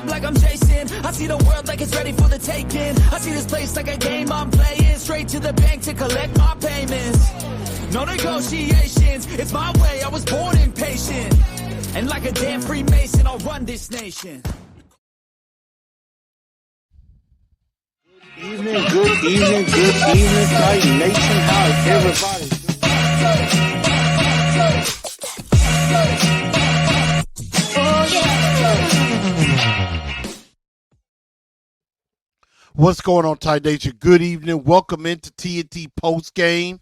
vibe like I'm Jason. I see the world like it's ready for the taking. I see this place like a game I'm playing. Straight to the bank to collect my payments. No negotiations, it's my way, I was born impatient. And like a damn Freemason, I'll run this nation. Good evening, Titan Nation. How is everybody? What's going on, Titan Nation? Good evening. Welcome into TNT Post Game.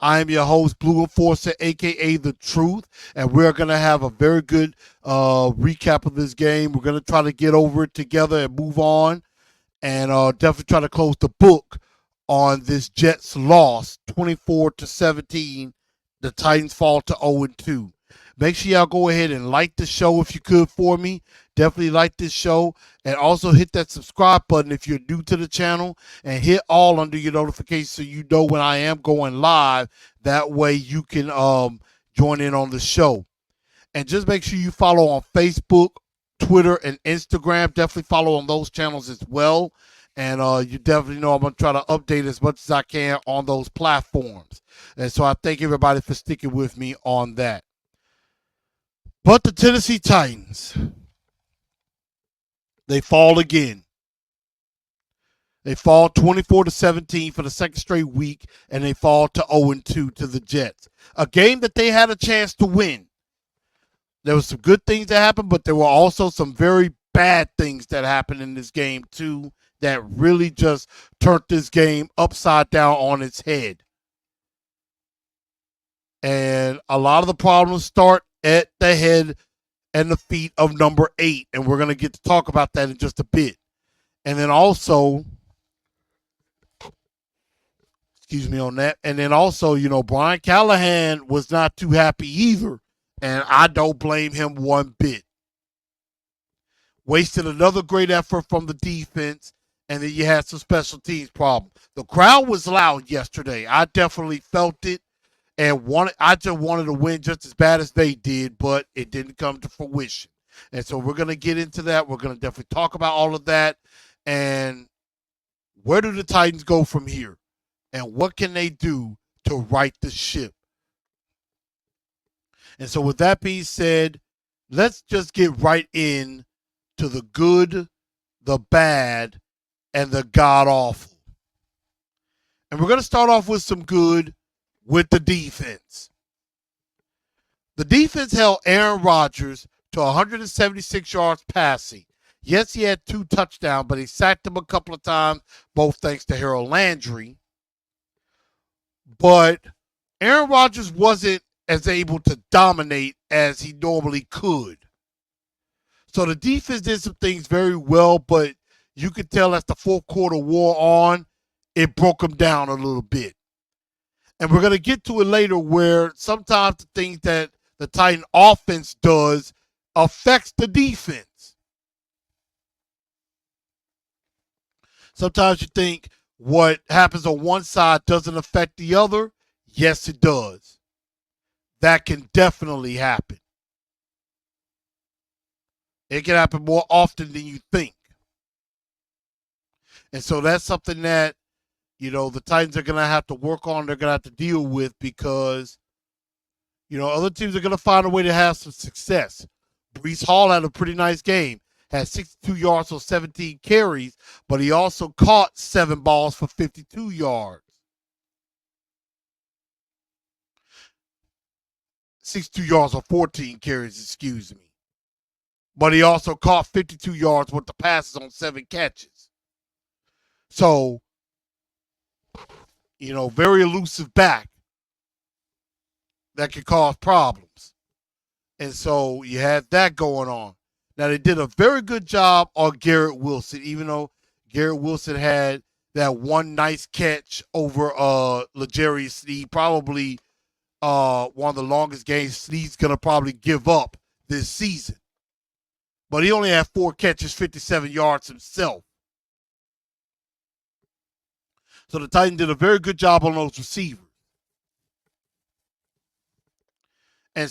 I am your host, Blue Enforcer, a.k.a. The Truth, and we're going to have a very good recap of this game. We're going to try to get over it together and move on, and definitely try to close the book on this Jets loss, 24-17. The Titans fall to 0-2. Make sure y'all go ahead and like the show if you could for me. Definitely like this show. And also hit that subscribe button if you're new to the channel. And hit all under your notifications so you know when I am going live. That way you can join in on the show. And just make sure you follow on Facebook, Twitter, and Instagram. Definitely follow on those channels as well. And you definitely know I'm going to try to update as much as I can on those platforms. And so I thank everybody for sticking with me on that. But the Tennessee Titans, they fall again. They fall 24-17 for the second straight week, and they fall to 0-2 to the Jets. A game that they had a chance to win. There were some good things that happened, but there were also some very bad things that happened in this game, too, that really just turned this game upside down on its head. And a lot of the problems start at the head and the feet of number 8. And we're going to get to talk about that in just a bit. And then also, excuse me on that. And then also, Brian Callahan was not too happy either. And I don't blame him one bit. Wasted another great effort from the defense. And then you had some special teams problem. The crowd was loud yesterday. I definitely felt it. And I just wanted to win just as bad as they did, but it didn't come to fruition. And so we're going to get into that. We're going to definitely talk about all of that. And where do the Titans go from here? And what can they do to right the ship? And so with that being said, let's just get right in to the good, the bad, and the god-awful. And we're going to start off with some good, with the defense. The defense held Aaron Rodgers to 176 yards passing. Yes, he had 2 touchdowns, but he sacked him a couple of times, both thanks to Harold Landry. But Aaron Rodgers wasn't as able to dominate as he normally could. So the defense did some things very well, but you could tell as the fourth quarter wore on, it broke him down a little bit. And we're going to get to it later where sometimes the things that the Titan offense does affects the defense. Sometimes you think what happens on one side doesn't affect the other. Yes, it does. That can definitely happen. It can happen more often than you think. And so that's something that the Titans are going to have to work on. They're going to have to deal with because, other teams are going to find a way to have some success. Breece Hall had a pretty nice game. Had 62 yards on 17 carries, but he also caught 7 balls for 52 yards. 62 yards on 14 carries, excuse me. But he also caught 52 yards with the passes on 7 catches. So, very elusive back that could cause problems. And so you had that going on. Now, they did a very good job on Garrett Wilson, even though Garrett Wilson had that one nice catch over L'Jarius Sneed, probably one of the longest games Sneed's going to probably give up this season. But he only had 4 catches, 57 yards himself. So the Titans did a very good job on those receivers. And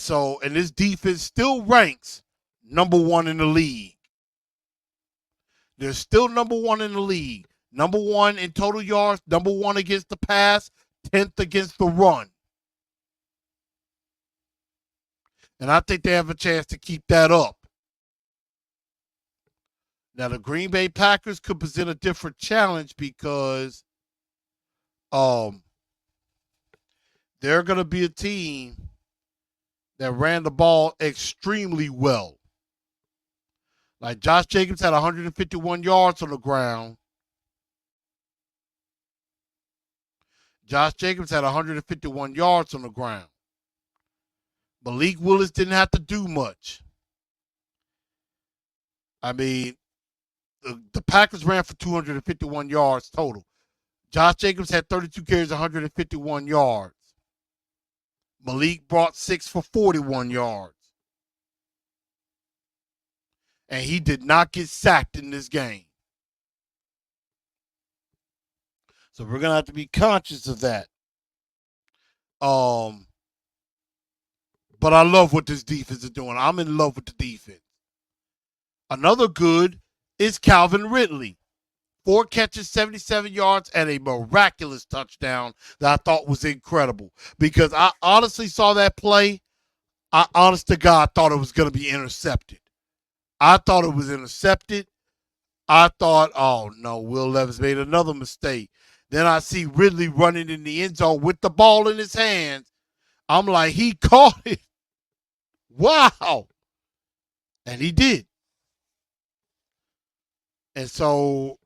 this defense still ranks number 1 in the league. They're still number one in the league. Number one in total yards, number one against the pass, 10th against the run. And I think they have a chance to keep that up. Now, the Green Bay Packers could present a different challenge because they're going to be a team that ran the ball extremely well. Like Josh Jacobs had 151 yards on the ground. Josh Jacobs had 151 yards on the ground. Malik Willis didn't have to do much. I mean, the Packers ran for 251 yards total. Josh Jacobs had 32 carries, 151 yards. Malik brought 6 for 41 yards. And he did not get sacked in this game. So we're going to have to be conscious of that. But I love what this defense is doing. I'm in love with the defense. Another good is Calvin Ridley. 4 catches, 77 yards, and a miraculous touchdown that I thought was incredible. Because I honestly saw that play. I honest to God thought it was going to be intercepted. I thought it was intercepted. I thought, oh no, Will Levis made another mistake. Then I see Ridley running in the end zone with the ball in his hands. I'm like, he caught it. Wow. And he did. And so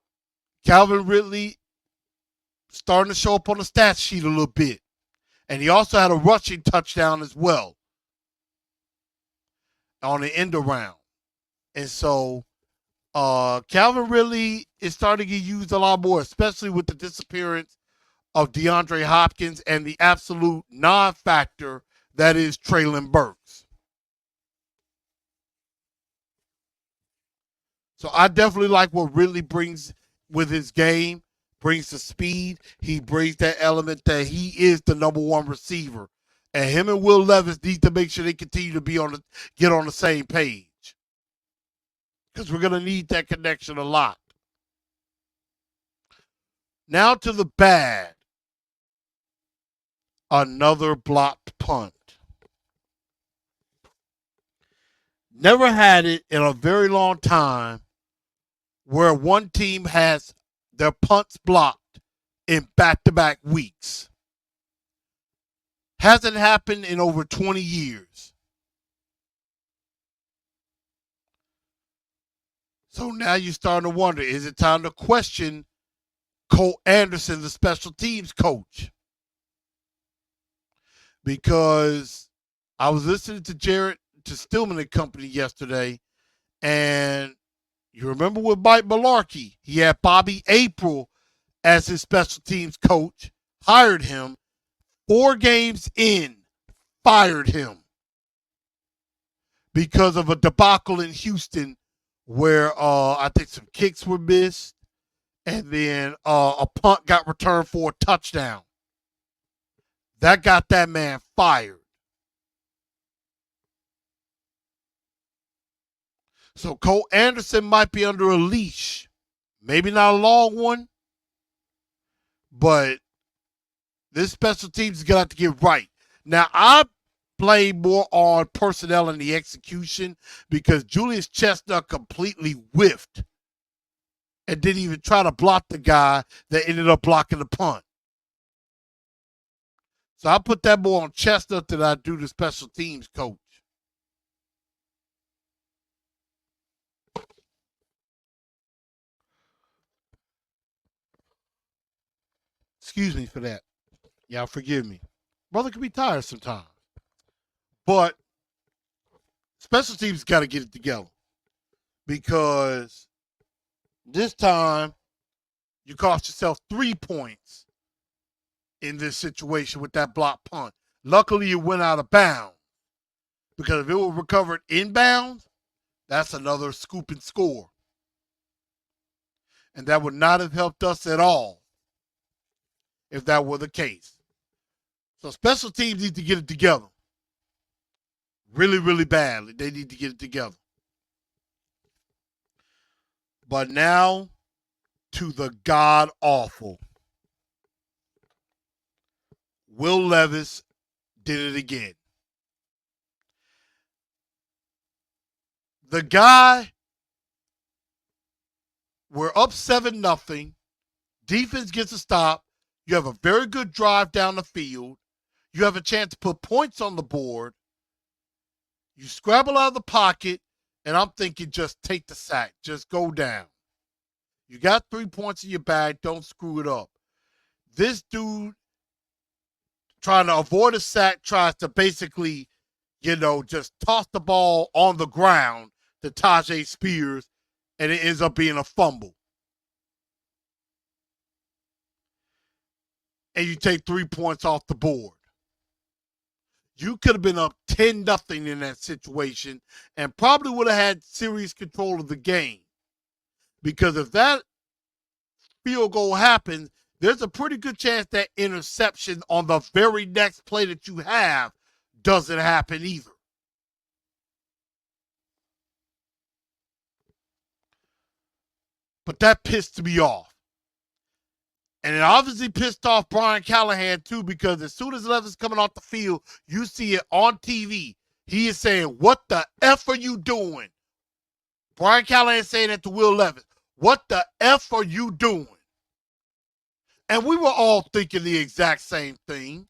Calvin Ridley starting to show up on the stat sheet a little bit. And he also had a rushing touchdown as well on the end around. And so Calvin Ridley is starting to get used a lot more, especially with the disappearance of DeAndre Hopkins and the absolute non-factor that is Treylon Burks. So I definitely like what Ridley brings with his game, brings the speed. He brings that element that he is the number one receiver. And him and Will Levis need to make sure they continue to get on the same page. Because we're going to need that connection a lot. Now to the bad. Another blocked punt. Never had it in a very long time where one team has their punts blocked in back-to-back weeks. Hasn't happened in over 20 years. So now you're starting to wonder, is it time to question Cole Anderson, the special teams coach? Because I was listening to Stillman and Company yesterday, and you remember with Mike Mularkey, he had Bobby April as his special teams coach, hired him, 4 games in, fired him because of a debacle in Houston where I think some kicks were missed, and then a punt got returned for a touchdown. That got that man fired. So Cole Anderson might be under a leash. Maybe not a long one, but this special teams is going to have to get right. Now, I blame more on personnel and the execution because Julius Chestnut completely whiffed and didn't even try to block the guy that ended up blocking the punt. So I put that more on Chestnut than I do the special teams coach. Excuse me for that. Y'all forgive me. Brother can be tired sometimes. But special teams got to get it together. Because this time you cost yourself 3 points in this situation with that block punt. Luckily, it went out of bounds. Because if it were recovered inbounds, that's another scoop and score. And that would not have helped us at all if that were the case. So special teams need to get it together. Really, really badly. They need to get it together. But now to the god awful. Will Levis did it again. The guy, we're up 7-0. Defense gets a stop. You have a very good drive down the field. You have a chance to put points on the board. You scrabble out of the pocket, and I'm thinking just take the sack. Just go down. You got 3 points in your bag. Don't screw it up. This dude, trying to avoid a sack, tries to basically, just toss the ball on the ground to Tyjae Spears, and it ends up being a fumble. And you take 3 points off the board. You could have been up 10-0 in that situation and probably would have had serious control of the game. Because if that field goal happens, there's a pretty good chance that interception on the very next play that you have doesn't happen either. But that pissed me off. And it obviously pissed off Brian Callahan too, because as soon as Levis coming off the field, you see it on TV. He is saying, "What the F are you doing?" Brian Callahan saying that to Will Levis. "What the F are you doing?" And we were all thinking the exact same thing.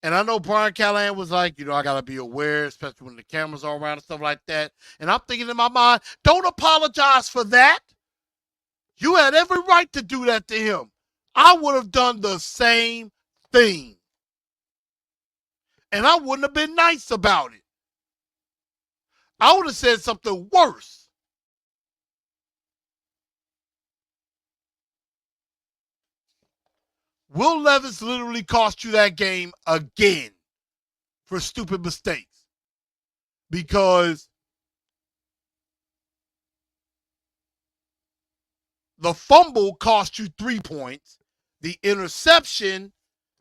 And I know Brian Callahan was like, I got to be aware, especially when the cameras are around and stuff like that. And I'm thinking in my mind, don't apologize for that. You had every right to do that to him. I would have done the same thing. And I wouldn't have been nice about it. I would have said something worse. Will Levis literally cost you that game again for stupid mistakes. Because the fumble cost you 3 points. The interception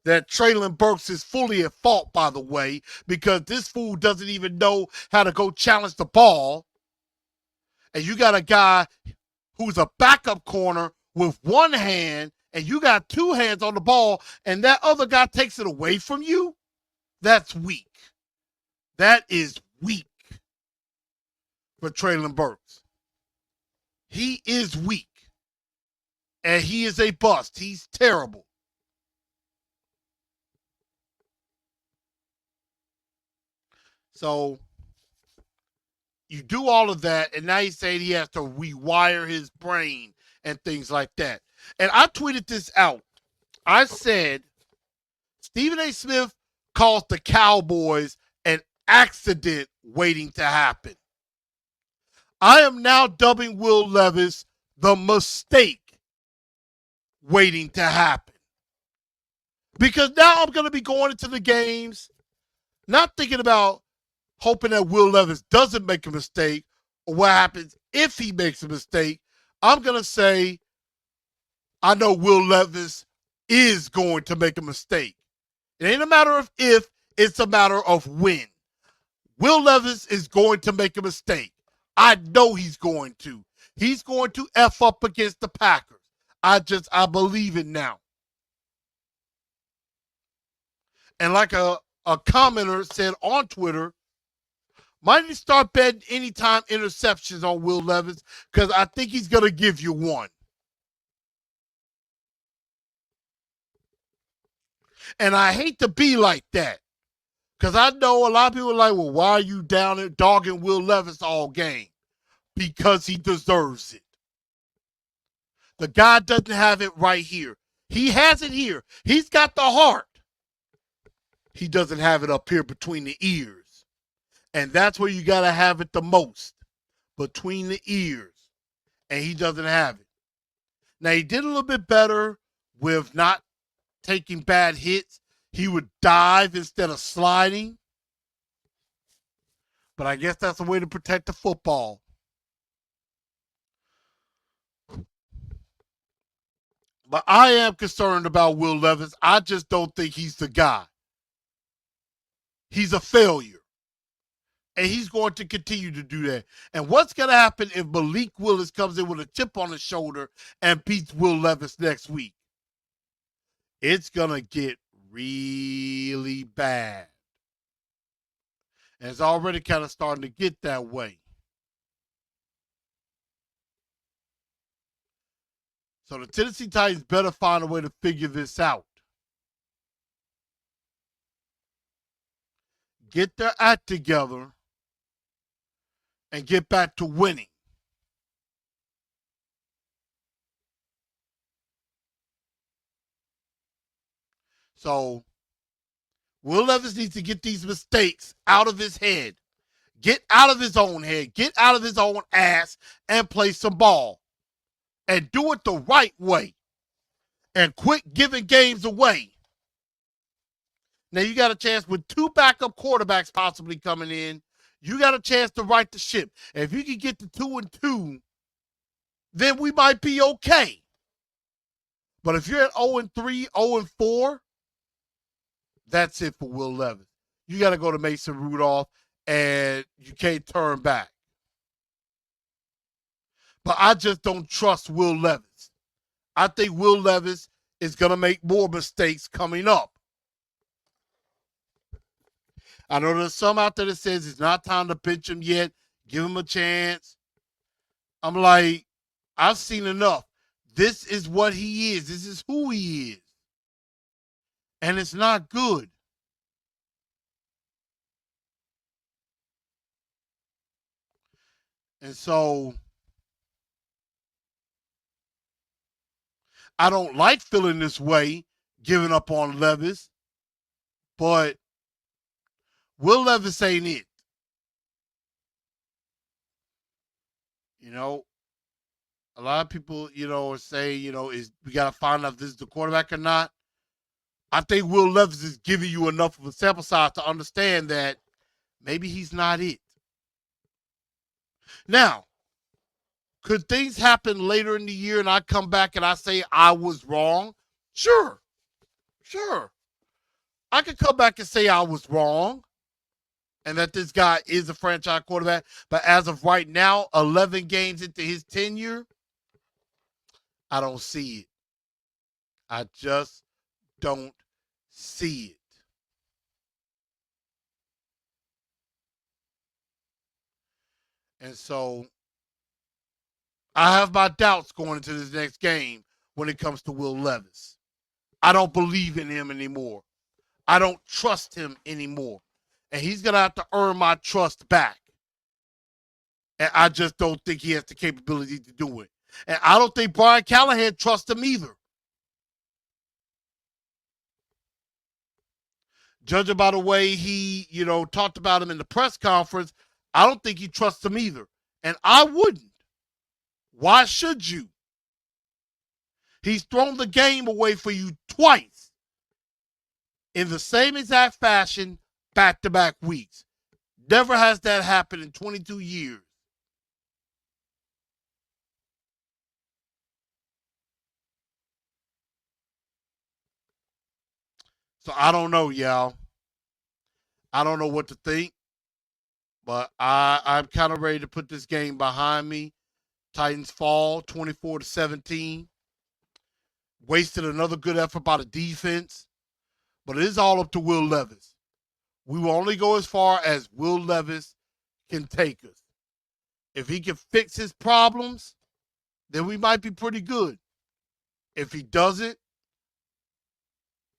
that Treylon Burks is fully at fault, by the way, because this fool doesn't even know how to go challenge the ball. And you got a guy who's a backup corner with one hand, and you got 2 hands on the ball, and that other guy takes it away from you. That's weak. That is weak for Treylon Burks. He is weak. And he is a bust. He's terrible. So you do all of that, and now he's saying he has to rewire his brain and things like that. And I tweeted this out. I said, Stephen A. Smith calls the Cowboys an accident waiting to happen. I am now dubbing Will Levis the mistake waiting to happen. Because now I'm going to be going into the games not thinking about hoping that Will Levis doesn't make a mistake or what happens if he makes a mistake. I'm going to say, I know Will Levis is going to make a mistake. It ain't a matter of if, it's a matter of when. Will Levis is going to make a mistake. I know he's going to. He's going to F up against the Packers. I believe it now. And like a commenter said on Twitter, might you start betting anytime interceptions on Will Levis? Because I think he's going to give you one. And I hate to be like that. Because I know a lot of people are like, well, why are you down there dogging Will Levis all game? Because he deserves it. The guy doesn't have it right here. He has it here. He's got the heart. He doesn't have it up here between the ears. And that's where you got to have it the most. Between the ears. And he doesn't have it. Now, he did a little bit better with not taking bad hits. He would dive instead of sliding. But I guess that's a way to protect the football. But I am concerned about Will Levis. I just don't think he's the guy. He's a failure. And he's going to continue to do that. And what's going to happen if Malik Willis comes in with a chip on his shoulder and beats Will Levis next week? It's going to get really bad. And it's already kind of starting to get that way. So the Tennessee Titans better find a way to figure this out. Get their act together and get back to winning. So Will Levis needs to get these mistakes out of his head. Get out of his own head. Get out of his own ass and play some ball. And do it the right way. And quit giving games away. Now you got a chance with 2 backup quarterbacks possibly coming in. You got a chance to right the ship. If you can get to 2-2, then we might be okay. But if you're at 0-3, 0-4, that's it for Will Levis. You got to go to Mason Rudolph, and you can't turn back. But I just don't trust Will Levis. I think Will Levis is going to make more mistakes coming up. I know there's some out there that says it's not time to bench him yet. Give him a chance. I'm like, I've seen enough. This is what he is. This is who he is. And it's not good. And so I don't like feeling this way, giving up on Levis, but Will Levis ain't it. You know, a lot of people, say, we got to find out if this is the quarterback or not. I think Will Levis is giving you enough of a sample size to understand that maybe he's not it. Now, could things happen later in the year and I come back and I say I was wrong? Sure. I could come back and say I was wrong and that this guy is a franchise quarterback. But as of right now, 11 games into his tenure, I don't see it. I just don't see it. And so I have my doubts going into this next game when it comes to Will Levis. I don't believe in him anymore. I don't trust him anymore. And he's going to have to earn my trust back. And I just don't think he has the capability to do it. And I don't think Brian Callahan trusts him either. Judging by the way he, talked about him in the press conference, I don't think he trusts him either. And I wouldn't. Why should you? He's thrown the game away for you twice in the same exact fashion, back-to-back weeks. Never has that happened in 22 years. So I don't know, y'all. I don't know what to think. But I'm kind of ready to put this game behind me. Titans fall 24-17. Wasted another good effort by the defense. But it is all up to Will Levis. We will only go as far as Will Levis can take us. If he can fix his problems, then we might be pretty good. If he doesn't,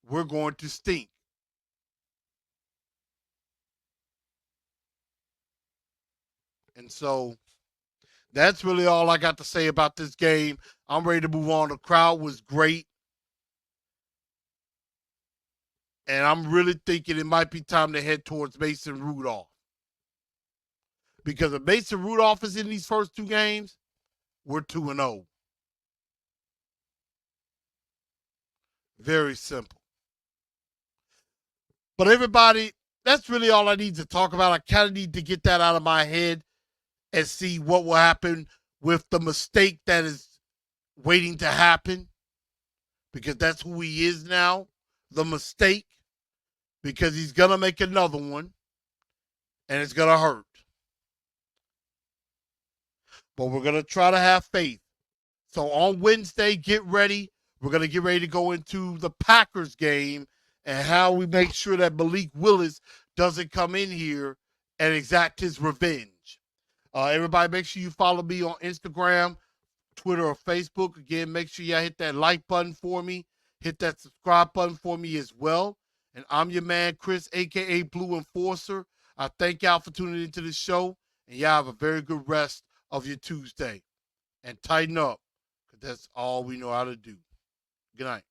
we're going to stink. And so that's really all I got to say about this game. I'm ready to move on. The crowd was great. And I'm really thinking it might be time to head towards Mason Rudolph. Because if Mason Rudolph is in these first 2 games, we're 2-0. Very simple. But everybody, that's really all I need to talk about. I kind of need to get that out of my head and see what will happen with the mistake that is waiting to happen. Because that's who he is now, the mistake. Because he's going to make another one. and it's going to hurt. But we're going to try to have faith. So on Wednesday, get ready. We're going to get ready to go into the Packers game and how we make sure that Malik Willis doesn't come in here and exact his revenge. Everybody, make sure you follow me on Instagram, Twitter, or Facebook. Again, make sure y'all hit that like button for me. Hit that subscribe button for me as well. And I'm your man, Chris, a.k.a. Blue Enforcer. I thank y'all for tuning into the show. And y'all have a very good rest of your Tuesday. And tighten up, because that's all we know how to do. Good night.